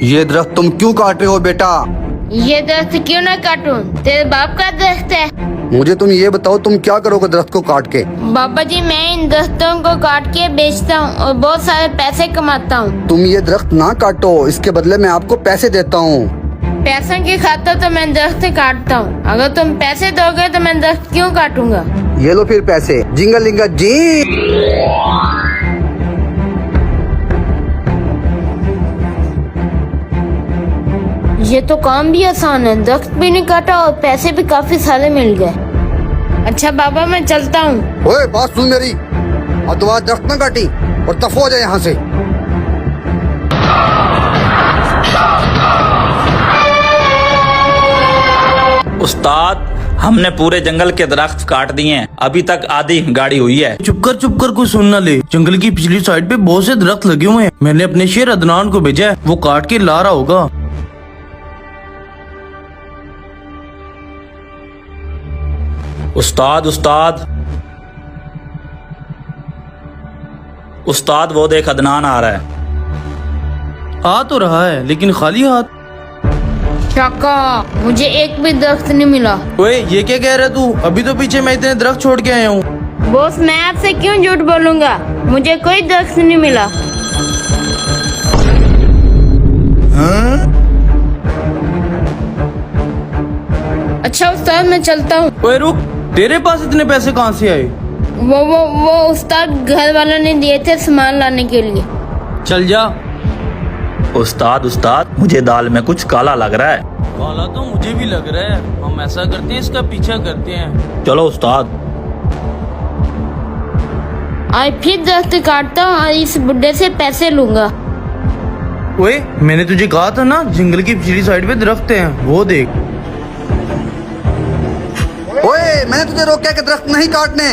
ये दरख्त तुम क्यों काट रहे हो बेटा? ये दरख्त क्यों ना काटूं? तेरे बाप का दरख्त है। मुझे तुम ये बताओ, तुम क्या करोगे दरख्त को काट के? बाबा जी, मैं इन दरख्तों को काट के बेचता हूँ और बहुत सारे पैसे कमाता हूँ। तुम ये दरख्त ना काटो, इसके बदले मैं आपको पैसे देता हूँ। पैसों की खातिर तो मैं दरख्त काटता हूँ। अगर तुम पैसे दोगे तो मैं दरख्त क्यों काटूंगा? ये लो फिर पैसे। जिंगा लिंगा जी। ये तो काम भी आसान है, दरख्त भी नहीं काटा और पैसे भी काफी सारे मिल गए। अच्छा बाबा, मैं चलता हूँ। ओए बात सुन मेरी, और दोबारा दरख्त ना काटी और तफ हो जाए यहाँ से। उस्ताद, हमने पूरे जंगल के दरख्त काट दिए हैं, अभी तक आधी गाड़ी हुई है। चुप कर कोई सुन ना ले। जंगल की पिछली साइड पे बहुत से दरख्त लगे हुए हैं। मैंने अपने शेर अदनान को भेजा है, वो काट के ला रहा होगा। उस्ताद उस्ताद उस्ताद, वो देख अदनान आ रहा है। आ तो रहा है लेकिन खाली हाथ। शाका, मुझे एक भी दरख्त नहीं मिला। ओए ये क्या कह रहा है तू? अभी तो पीछे मैं इतने दरख्त छोड़ के आया हूँ। बॉस, मैं आपसे क्यों झूठ बोलूंगा? मुझे कोई दरख्त नहीं मिला। अच्छा उस्ताद, मैं चलता हूँ। ओए रुक, तेरे पास इतने पैसे कहाँ से आए? वो उस्ताद घर वालों ने दिए थे सामान लाने के लिए। चल जा। उस्ताद उस्ताद, मुझे दाल में कुछ काला लग रहा है। काला तो मुझे भी लग रहा है। हम ऐसा करते हैं, इसका पीछा करते हैं। चलो उस्ताद। आज फिर दरख्त काटता हूँ और इस बुड्ढे से पैसे लूंगा। ओए, मैंने तुझे कहा था ना जंगल की पिछली साइड पे दरख्त हैं, वो देख। ओए, मैंने तुझे रोका कि दरख्त नहीं काटने।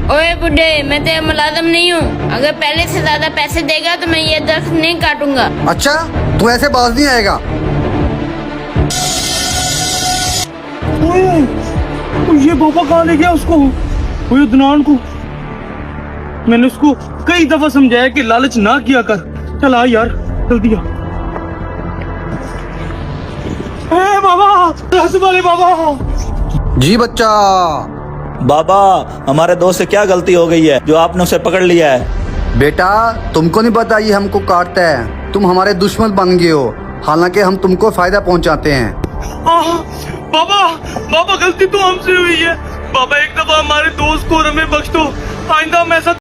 ओए बुड्ढे, मैं तेरा मुलाजिम नहीं हूँ। अगर पहले से ज्यादा पैसे देगा तो मैं ये दरख्त नहीं काटूंगा। अच्छा, तू ऐसे बाज नहीं आएगा। ओए, ये बाबा कहाँ ले गया उसको? ओए अदनान को मैंने उसको कई दफा समझाया कि लालच ना किया कर। चल आ यार, जल्दी आ। ए बाबा, रस वाले बाबा। जी बच्चा। बाबा, हमारे दोस्त से क्या गलती हो गई है जो आपने उसे पकड़ लिया है? बेटा, तुमको नहीं पता ये हमको काटता है। तुम हमारे दुश्मन बन गए हो, हालांकि हम तुमको फायदा पहुंचाते हैं। बाबा गलती तो हमसे हुई है। बाबा एक दफा हमारे दोस्त को और हमें बख्श दो। आइंदा हम ऐसा